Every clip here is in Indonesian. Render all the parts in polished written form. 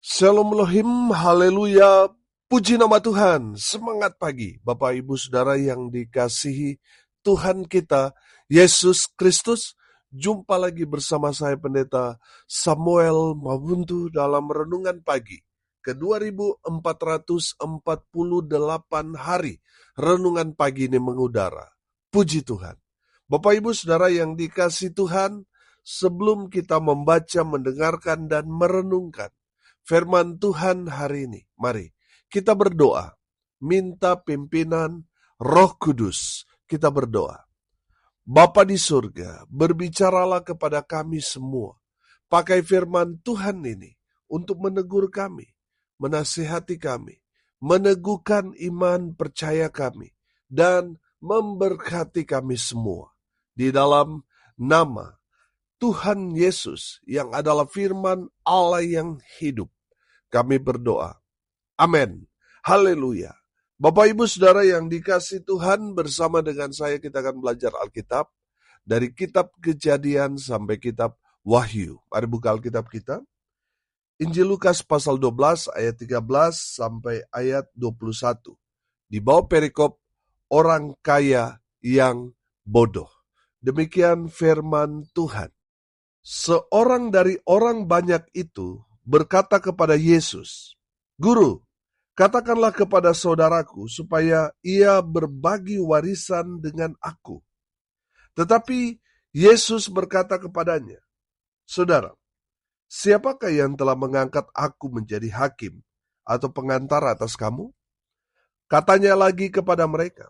Shalom Elohim, haleluya, puji nama Tuhan, semangat pagi Bapak Ibu Saudara yang dikasihi Tuhan kita, Yesus Kristus. Jumpa lagi bersama saya Pendeta Samuel Mabuntu dalam Renungan Pagi ke 2448 hari Renungan Pagi ini mengudara. Puji Tuhan. Bapak Ibu Saudara yang dikasihi Tuhan, sebelum kita membaca, mendengarkan, dan merenungkan firman Tuhan hari ini, mari kita berdoa, minta pimpinan Roh Kudus. Kita berdoa. Bapa di surga, berbicaralah kepada kami semua. Pakai firman Tuhan ini untuk menegur kami, menasihati kami, meneguhkan iman percaya kami, dan memberkati kami semua. Di dalam nama Tuhan Yesus yang adalah firman Allah yang hidup, kami berdoa. Amin. Haleluya. Bapak Ibu Saudara yang dikasihi Tuhan, bersama dengan saya kita akan belajar Alkitab dari kitab Kejadian sampai kitab Wahyu. Mari buka Alkitab kita. Injil Lukas pasal 12 ayat 13 sampai ayat 21. Di bawah perikop orang kaya yang bodoh. Demikian firman Tuhan. Seorang dari orang banyak itu berkata kepada Yesus, "Guru, katakanlah kepada saudaraku supaya ia berbagi warisan dengan aku." Tetapi Yesus berkata kepadanya, "Saudara, siapakah yang telah mengangkat aku menjadi hakim atau pengantar atas kamu?" Katanya lagi kepada mereka,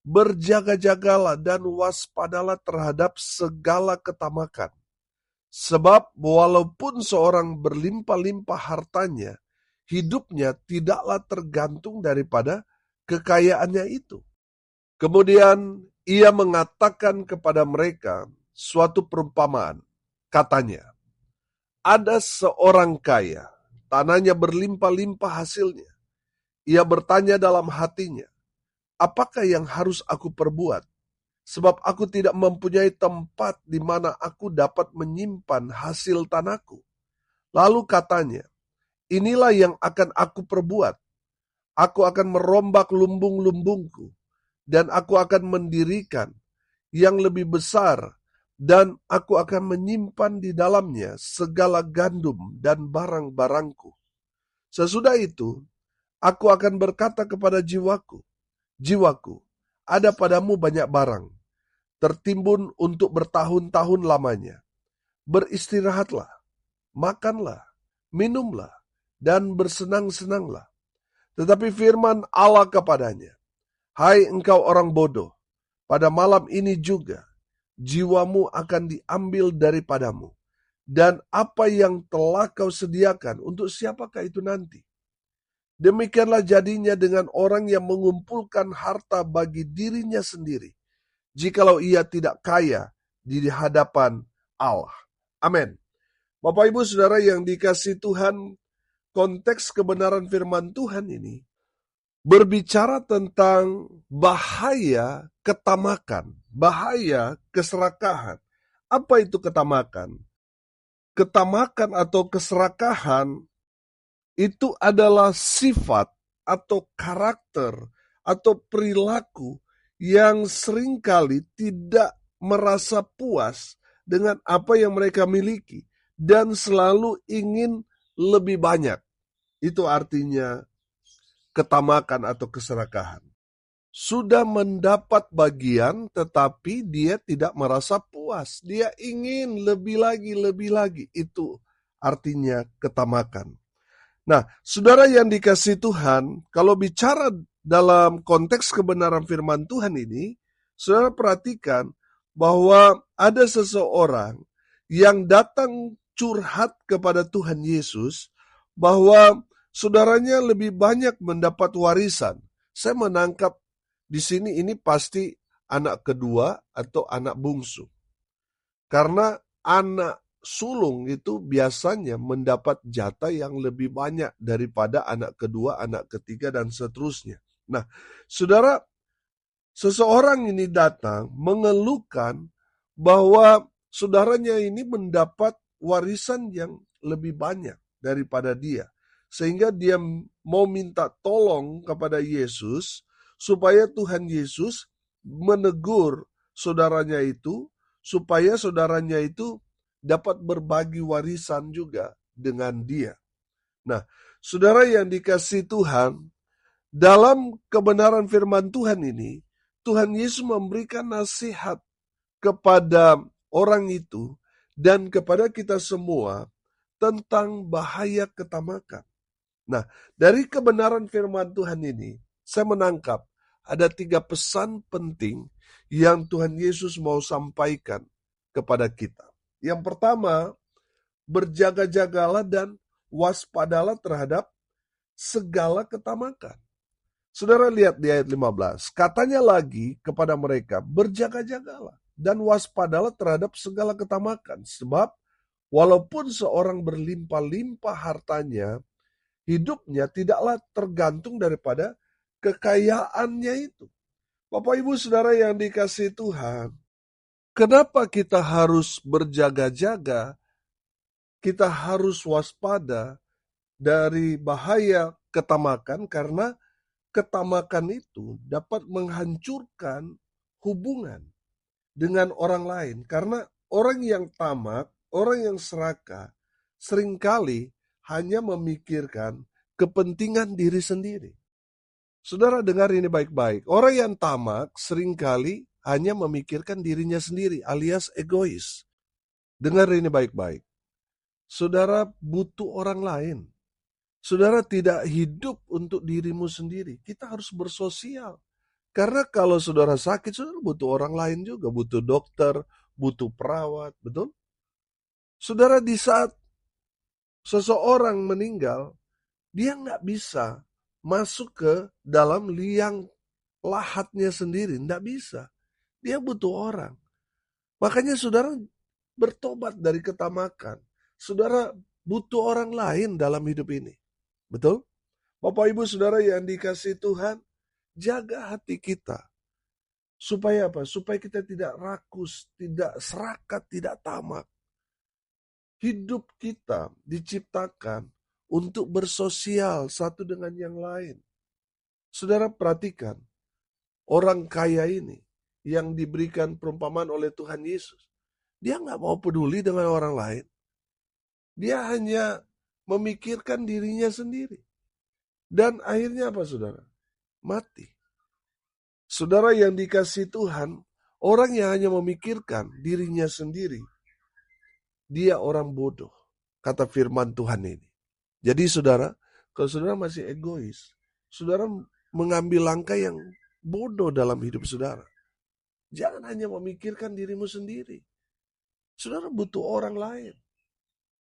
"Berjaga-jagalah dan waspadalah terhadap segala ketamakan. Sebab walaupun seorang berlimpah-limpah hartanya, hidupnya tidaklah tergantung daripada kekayaannya itu." Kemudian ia mengatakan kepada mereka suatu perumpamaan. Katanya, ada seorang kaya, tanahnya berlimpah-limpah hasilnya. Ia bertanya dalam hatinya, apakah yang harus aku perbuat? Sebab aku tidak mempunyai tempat di mana aku dapat menyimpan hasil tanahku. Lalu katanya, inilah yang akan aku perbuat. Aku akan merombak lumbung-lumbungku, dan aku akan mendirikan yang lebih besar, dan aku akan menyimpan di dalamnya segala gandum dan barang-barangku. Sesudah itu, aku akan berkata kepada jiwaku, jiwaku, ada padamu banyak barang, tertimbun untuk bertahun-tahun lamanya. Beristirahatlah, makanlah, minumlah, dan bersenang-senanglah. Tetapi firman Allah kepadanya, hai engkau orang bodoh, pada malam ini juga jiwamu akan diambil daripadamu. Dan apa yang telah kau sediakan, untuk siapakah itu nanti? Demikianlah jadinya dengan orang yang mengumpulkan harta bagi dirinya sendiri, jikalau ia tidak kaya di hadapan Allah. Amin. Bapak Ibu Saudara yang dikasihi Tuhan, konteks kebenaran firman Tuhan ini berbicara tentang bahaya ketamakan, bahaya keserakahan. Apa itu ketamakan? Ketamakan atau keserakahan itu adalah sifat atau karakter atau perilaku yang seringkali tidak merasa puas dengan apa yang mereka miliki dan selalu ingin lebih banyak. Itu artinya ketamakan atau keserakahan. Sudah mendapat bagian tetapi dia tidak merasa puas. Dia ingin lebih lagi, lebih lagi. Itu artinya ketamakan. Nah, saudara yang dikasihi Tuhan, kalau bicara dalam konteks kebenaran firman Tuhan ini, saudara perhatikan bahwa ada seseorang yang datang curhat kepada Tuhan Yesus bahwa saudaranya lebih banyak mendapat warisan. Saya menangkap di sini ini pasti anak kedua atau anak bungsu. Karena anak sulung itu biasanya mendapat jatah yang lebih banyak daripada anak kedua, anak ketiga, dan seterusnya. Nah, saudara, seseorang ini datang mengeluhkan bahwa saudaranya ini mendapat warisan yang lebih banyak daripada dia. sehingga dia mau minta tolong kepada Yesus, supaya Tuhan Yesus menegur saudaranya itu, supaya saudaranya itu dapat berbagi warisan juga dengan dia. Nah, saudara yang dikasihi Tuhan, dalam kebenaran firman Tuhan ini, Tuhan Yesus memberikan nasihat kepada orang itu dan kepada kita semua tentang bahaya ketamakan. Nah, dari kebenaran firman Tuhan ini, saya menangkap ada 3 pesan penting yang Tuhan Yesus mau sampaikan kepada kita. Yang pertama, berjaga-jagalah dan waspadalah terhadap segala ketamakan. Saudara lihat di ayat 15, katanya lagi kepada mereka, berjaga-jagalah dan waspadalah terhadap segala ketamakan. Sebab walaupun seorang berlimpah-limpah hartanya, hidupnya tidaklah tergantung daripada kekayaannya itu. Bapak Ibu Saudara yang dikasihi Tuhan, kenapa kita harus berjaga-jaga, kita harus waspada dari bahaya ketamakan? Karena ketamakan itu dapat menghancurkan hubungan dengan orang lain. Karena orang yang tamak, orang yang serakah, seringkali hanya memikirkan kepentingan diri sendiri. Saudara dengar ini baik-baik. Orang yang tamak seringkali hanya memikirkan dirinya sendiri alias egois. Dengar ini baik-baik. Saudara butuh orang lain. Saudara tidak hidup untuk dirimu sendiri. Kita harus bersosial. Karena kalau saudara sakit, saudara butuh orang lain juga. Butuh dokter, butuh perawat, betul? Saudara, di saat seseorang meninggal, dia nggak bisa masuk ke dalam liang lahatnya sendiri. Nggak bisa. Dia butuh orang. Makanya saudara bertobat dari ketamakan. Saudara butuh orang lain dalam hidup ini. Betul? Bapak Ibu Saudara yang dikasihi Tuhan, jaga hati kita. Supaya apa? Supaya kita tidak rakus, tidak serakah, tidak tamak. Hidup kita diciptakan untuk bersosial satu dengan yang lain. Saudara perhatikan, orang kaya ini yang diberikan perumpamaan oleh Tuhan Yesus. Dia nggak mau peduli dengan orang lain. Dia hanya memikirkan dirinya sendiri. Dan akhirnya apa saudara? Mati. Saudara yang dikasihi Tuhan, orang yang hanya memikirkan dirinya sendiri, dia orang bodoh, kata firman Tuhan ini. Jadi saudara, kalau saudara masih egois, saudara mengambil langkah yang bodoh dalam hidup saudara. Jangan hanya memikirkan dirimu sendiri. Saudara butuh orang lain.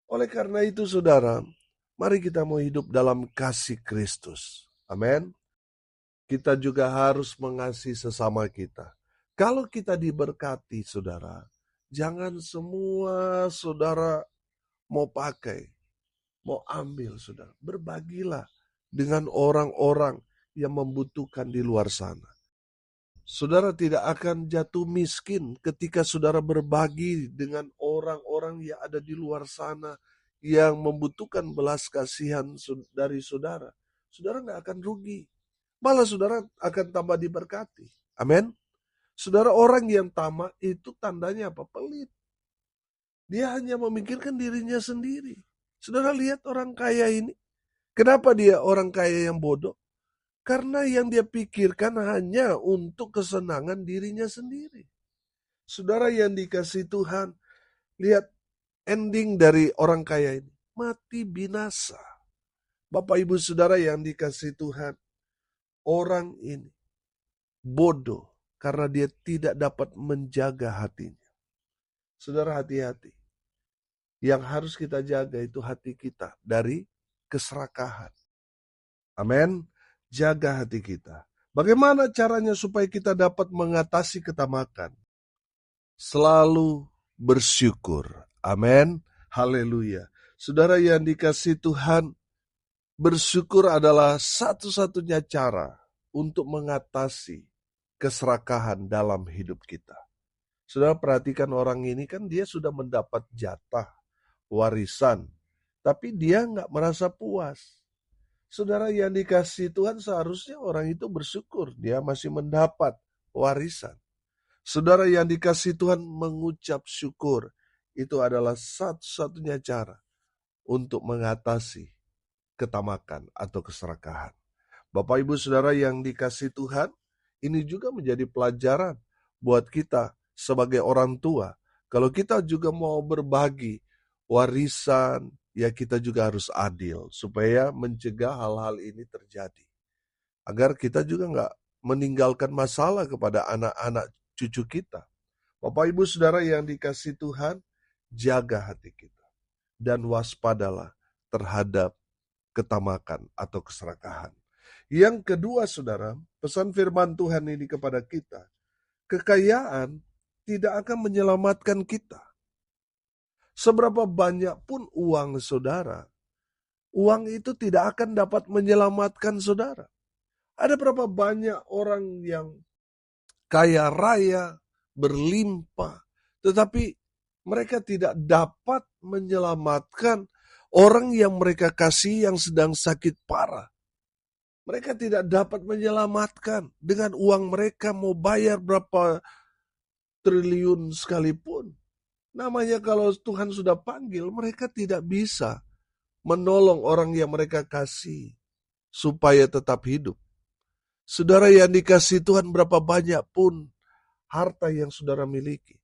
Oleh karena itu saudara, mari kita mau hidup dalam kasih Kristus. Amin. Kita juga harus mengasihi sesama kita. Kalau kita diberkati, saudara, jangan semua saudara mau pakai, mau ambil, saudara. Berbagilah dengan orang-orang yang membutuhkan di luar sana. Saudara tidak akan jatuh miskin ketika saudara berbagi dengan orang-orang yang ada di luar sana yang membutuhkan belas kasihan dari saudara. Saudara nggak akan rugi. Malah saudara akan tambah diberkati. Amin. Saudara, orang yang tamak itu tandanya apa? Pelit. Dia hanya memikirkan dirinya sendiri. Saudara lihat orang kaya ini. Kenapa dia orang kaya yang bodoh? Karena yang dia pikirkan hanya untuk kesenangan dirinya sendiri. Saudara yang dikasihi Tuhan, lihat ending dari orang kaya ini. Mati binasa. Bapak Ibu Saudara yang dikasihi Tuhan, orang ini bodoh karena dia tidak dapat menjaga hatinya. Saudara hati-hati. Yang harus kita jaga itu hati kita dari keserakahan. Amin. Jaga hati kita. Bagaimana caranya supaya kita dapat mengatasi ketamakan? Selalu bersyukur. Amin. Haleluya. Saudara yang dikasihi Tuhan, bersyukur adalah satu-satunya cara untuk mengatasi keserakahan dalam hidup kita. Saudara perhatikan orang ini kan dia sudah mendapat jatah warisan, tapi dia nggak merasa puas. Saudara yang dikasihi Tuhan, seharusnya orang itu bersyukur dia masih mendapat warisan. Saudara yang dikasihi Tuhan, mengucap syukur itu adalah satu-satunya cara untuk mengatasi ketamakan atau keserakahan. Bapak Ibu Saudara yang dikasihi Tuhan, ini juga menjadi pelajaran buat kita sebagai orang tua. Kalau kita juga mau berbagi warisan, ya kita juga harus adil supaya mencegah hal-hal ini terjadi. Agar kita juga nggak meninggalkan masalah kepada anak-anak cucu kita. Bapak Ibu Saudara yang dikasihi Tuhan, jaga hati kita dan waspadalah terhadap ketamakan atau keserakahan. Yang kedua, Saudara, pesan firman Tuhan ini kepada kita, kekayaan tidak akan menyelamatkan kita. Seberapa banyak pun uang Saudara, uang itu tidak akan dapat menyelamatkan Saudara. Ada berapa banyak orang yang kaya raya, berlimpah, tetapi mereka tidak dapat menyelamatkan orang yang mereka kasih yang sedang sakit parah. Mereka tidak dapat menyelamatkan. Dengan uang mereka mau bayar berapa triliun sekalipun. Namanya kalau Tuhan sudah panggil, mereka tidak bisa menolong orang yang mereka kasih supaya tetap hidup. Saudara yang dikasih Tuhan, berapa banyak pun harta yang saudara miliki,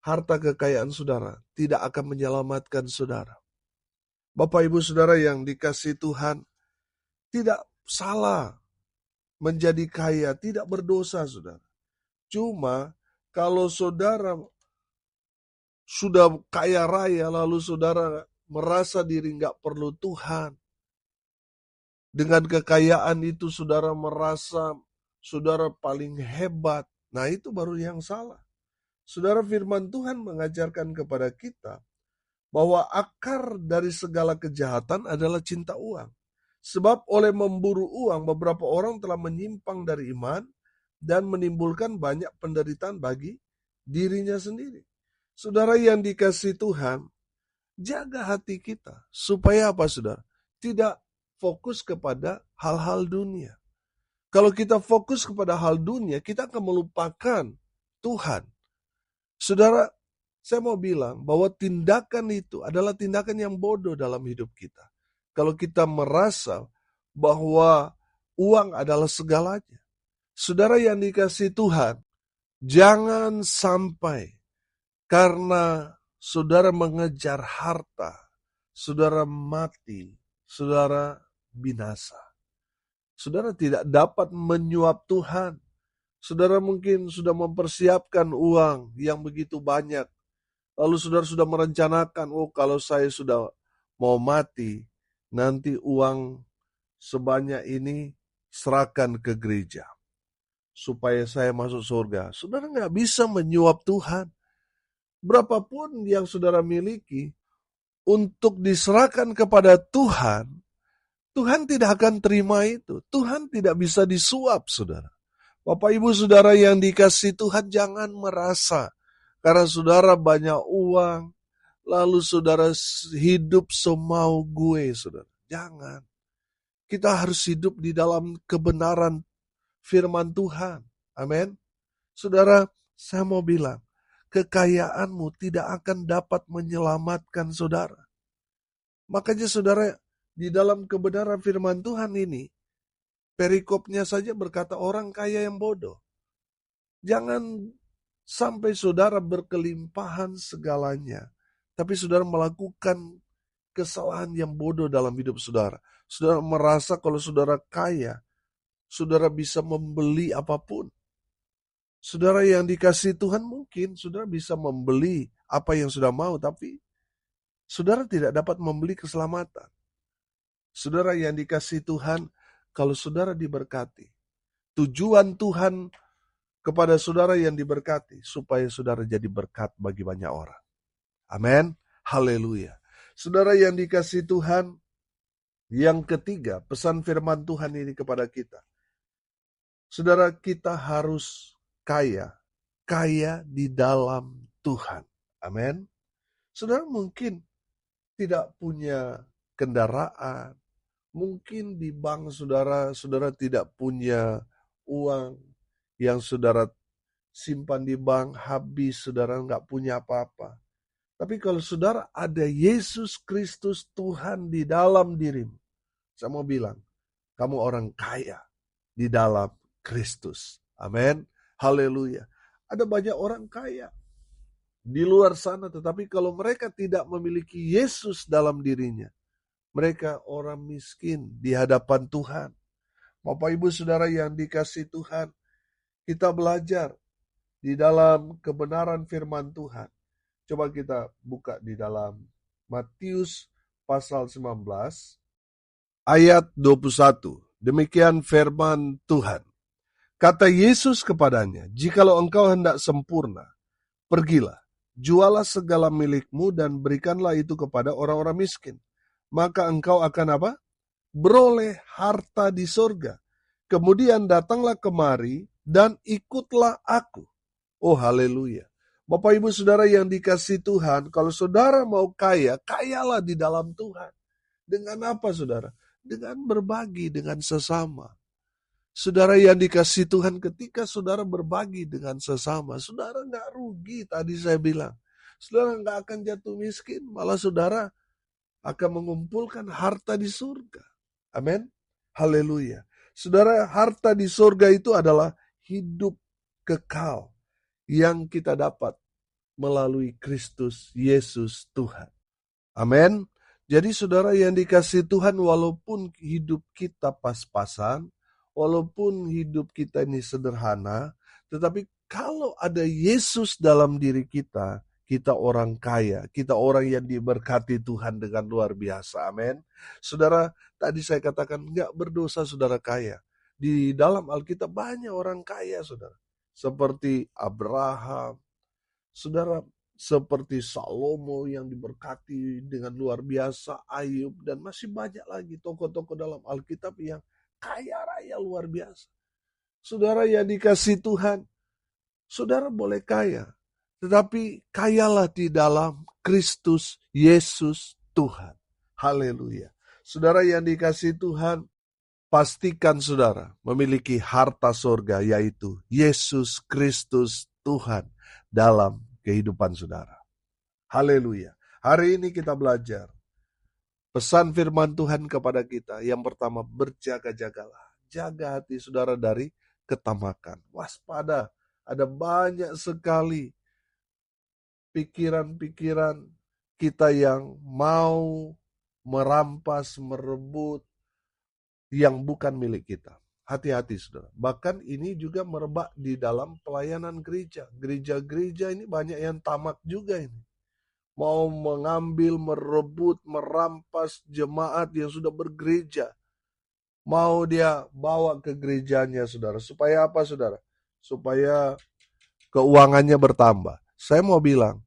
harta kekayaan saudara tidak akan menyelamatkan saudara. Bapak Ibu Saudara yang dikasih Tuhan, tidak salah menjadi kaya, tidak berdosa saudara. Cuma kalau saudara sudah kaya raya lalu saudara merasa diri nggak perlu Tuhan, dengan kekayaan itu saudara merasa saudara paling hebat, nah itu baru yang salah. Saudara, firman Tuhan mengajarkan kepada kita bahwa akar dari segala kejahatan adalah cinta uang. Sebab oleh memburu uang, beberapa orang telah menyimpang dari iman dan menimbulkan banyak penderitaan bagi dirinya sendiri. Saudara yang dikasihi Tuhan, jaga hati kita. Supaya apa, saudara? Tidak fokus kepada hal-hal dunia. Kalau kita fokus kepada hal dunia, kita akan melupakan Tuhan. Saudara, saya mau bilang bahwa tindakan itu adalah tindakan yang bodoh dalam hidup kita. Kalau kita merasa bahwa uang adalah segalanya. Saudara yang dikasihi Tuhan, jangan sampai karena saudara mengejar harta, saudara mati, saudara binasa. Saudara tidak dapat menyuap Tuhan. Saudara mungkin sudah mempersiapkan uang yang begitu banyak. Lalu saudara sudah merencanakan, oh kalau saya sudah mau mati, nanti uang sebanyak ini serahkan ke gereja. Supaya saya masuk surga. Saudara nggak bisa menyuap Tuhan. Berapapun yang saudara miliki, untuk diserahkan kepada Tuhan, Tuhan tidak akan terima itu. Tuhan tidak bisa disuap, saudara. Bapak Ibu Saudara yang dikasihi Tuhan, jangan merasa karena saudara banyak uang, lalu saudara hidup semau gue, saudara. Jangan. Kita harus hidup di dalam kebenaran firman Tuhan. Amin. Saudara, saya mau bilang, kekayaanmu tidak akan dapat menyelamatkan saudara. Makanya saudara, di dalam kebenaran firman Tuhan ini, perikopnya saja berkata orang kaya yang bodoh. Jangan sampai saudara berkelimpahan segalanya, tapi saudara melakukan kesalahan yang bodoh dalam hidup saudara. Saudara merasa kalau saudara kaya, saudara bisa membeli apapun. Saudara yang dikasihi Tuhan, mungkin saudara bisa membeli apa yang sudah mau, tapi saudara tidak dapat membeli keselamatan. Saudara yang dikasihi Tuhan, kalau saudara diberkati, tujuan Tuhan kepada saudara yang diberkati, supaya saudara jadi berkat bagi banyak orang. Amin. Haleluya. Saudara yang dikasihi Tuhan, yang ketiga, pesan firman Tuhan ini kepada kita. Saudara, kita harus kaya di dalam Tuhan. Amin. Saudara mungkin tidak punya kendaraan, Mungkin di bank saudara tidak punya uang yang saudara simpan di bank, habis saudara nggak punya apa-apa. Tapi kalau saudara ada Yesus Kristus Tuhan di dalam dirimu, saya mau bilang, kamu orang kaya di dalam Kristus. Amin. Haleluya. Ada banyak orang kaya di luar sana, tetapi kalau mereka tidak memiliki Yesus dalam dirinya, mereka orang miskin di hadapan Tuhan. Bapak Ibu Saudara yang dikasihi Tuhan, kita belajar di dalam kebenaran firman Tuhan. Coba kita buka di dalam Matius pasal 19 ayat 21. Demikian firman Tuhan. Kata Yesus kepadanya, "Jikalau engkau hendak sempurna, pergilah, jualah segala milikmu dan berikanlah itu kepada orang-orang miskin. Maka engkau akan apa? Beroleh harta di sorga. Kemudian datanglah kemari dan ikutlah aku." Oh haleluya. Bapak Ibu Saudara yang dikasihi Tuhan, kalau saudara mau kaya, kayalah di dalam Tuhan. Dengan apa saudara? Dengan berbagi dengan sesama. Saudara yang dikasihi Tuhan, ketika saudara berbagi dengan sesama, saudara nggak rugi, tadi saya bilang. Saudara nggak akan jatuh miskin, malah saudara akan mengumpulkan harta di surga. Amin. Haleluya. Saudara, harta di surga itu adalah hidup kekal yang kita dapat melalui Kristus Yesus Tuhan. Amin. Jadi saudara yang dikasihi Tuhan, walaupun hidup kita pas-pasan, walaupun hidup kita ini sederhana, tetapi kalau ada Yesus dalam diri kita, kita orang kaya, kita orang yang diberkati Tuhan dengan luar biasa. Amin. Saudara, tadi saya katakan enggak berdosa saudara kaya. Di dalam Alkitab banyak orang kaya saudara. Seperti Abraham, saudara, seperti Salomo yang diberkati dengan luar biasa, Ayub, dan masih banyak lagi tokoh-tokoh dalam Alkitab yang kaya raya luar biasa. Saudara yang dikasihi Tuhan, saudara boleh kaya, tetapi kayalah di dalam Kristus Yesus Tuhan. Haleluya. Saudara yang dikasihi Tuhan, pastikan saudara memiliki harta surga, yaitu Yesus Kristus Tuhan dalam kehidupan saudara. Haleluya. Hari ini kita belajar pesan firman Tuhan kepada kita. Yang pertama, berjaga-jagalah. Jaga hati saudara dari ketamakan. Waspada. Ada banyak sekali pikiran-pikiran kita yang mau merampas, merebut yang bukan milik kita. Hati-hati saudara. Bahkan ini juga merebak di dalam pelayanan gereja. Gereja-gereja ini banyak yang tamak juga ini. Mau mengambil, merebut, merampas jemaat yang sudah bergereja. Mau dia bawa ke gerejanya saudara. Supaya apa saudara? Supaya keuangannya bertambah. Saya mau bilang,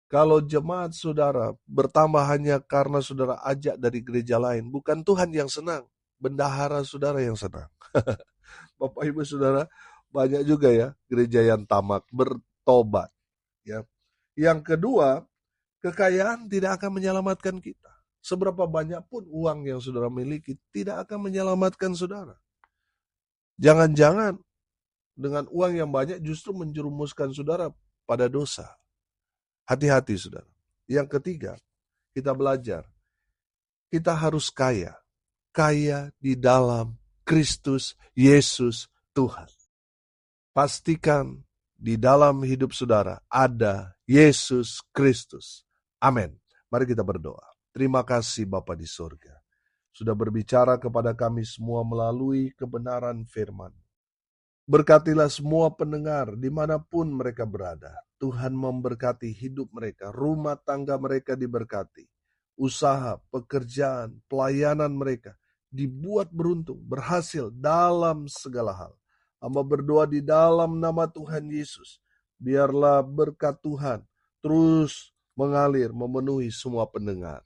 kalau jemaat saudara bertambah hanya karena saudara ajak dari gereja lain, bukan Tuhan yang senang. Bendahara saudara yang senang. Bapak Ibu Saudara, banyak juga ya gereja yang tamak, bertobat. Ya. Yang kedua, kekayaan tidak akan menyelamatkan kita. Seberapa banyak pun uang yang saudara miliki tidak akan menyelamatkan saudara. Jangan-jangan dengan uang yang banyak justru menjerumuskan saudara pada dosa. Hati-hati saudara. Yang ketiga, kita belajar. Kita harus kaya. Kaya di dalam Kristus Yesus Tuhan. Pastikan di dalam hidup saudara ada Yesus Kristus. Amin. Mari kita berdoa. Terima kasih Bapa di surga. Sudah berbicara kepada kami semua melalui kebenaran firman. Berkatilah semua pendengar dimanapun mereka berada. Tuhan memberkati hidup mereka, rumah tangga mereka diberkati. Usaha, pekerjaan, pelayanan mereka dibuat beruntung, berhasil dalam segala hal. Hamba berdoa di dalam nama Tuhan Yesus. Biarlah berkat Tuhan terus mengalir, memenuhi semua pendengar.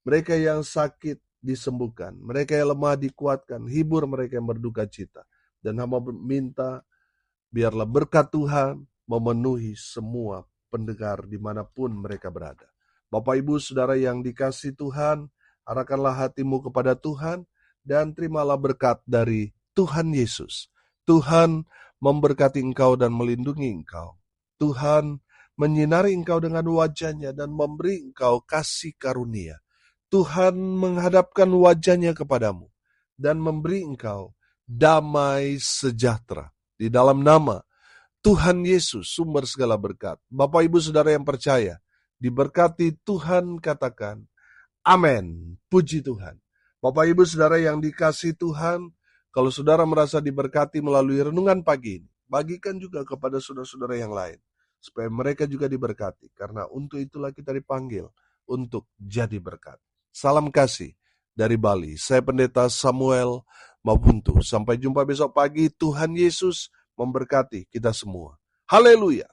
Mereka yang sakit disembuhkan, mereka yang lemah dikuatkan, hibur mereka yang berduka cita. Dan hamba minta biarlah berkat Tuhan memenuhi semua pendengar dimanapun mereka berada. Bapak Ibu Saudara yang dikasihi Tuhan, Arahkanlah hatimu kepada Tuhan dan terimalah berkat dari Tuhan Yesus. Tuhan memberkati engkau dan melindungi engkau. Tuhan menyinari engkau dengan wajah-Nya dan memberi engkau kasih karunia. Tuhan menghadapkan wajah-Nya kepadamu dan memberi engkau damai sejahtera. Di dalam nama Tuhan Yesus, sumber segala berkat. Bapak, Ibu, Saudara yang percaya, diberkati Tuhan, katakan, amin. Puji Tuhan. Bapak, Ibu, Saudara yang dikasihi Tuhan, kalau saudara merasa diberkati melalui renungan pagi ini, bagikan juga kepada saudara-saudara yang lain, supaya mereka juga diberkati. Karena untuk itulah kita dipanggil untuk jadi berkat. Salam kasih dari Bali. Saya Pendeta Samuel Mabuntu. Sampai jumpa besok pagi. Tuhan Yesus memberkati kita semua. Haleluya.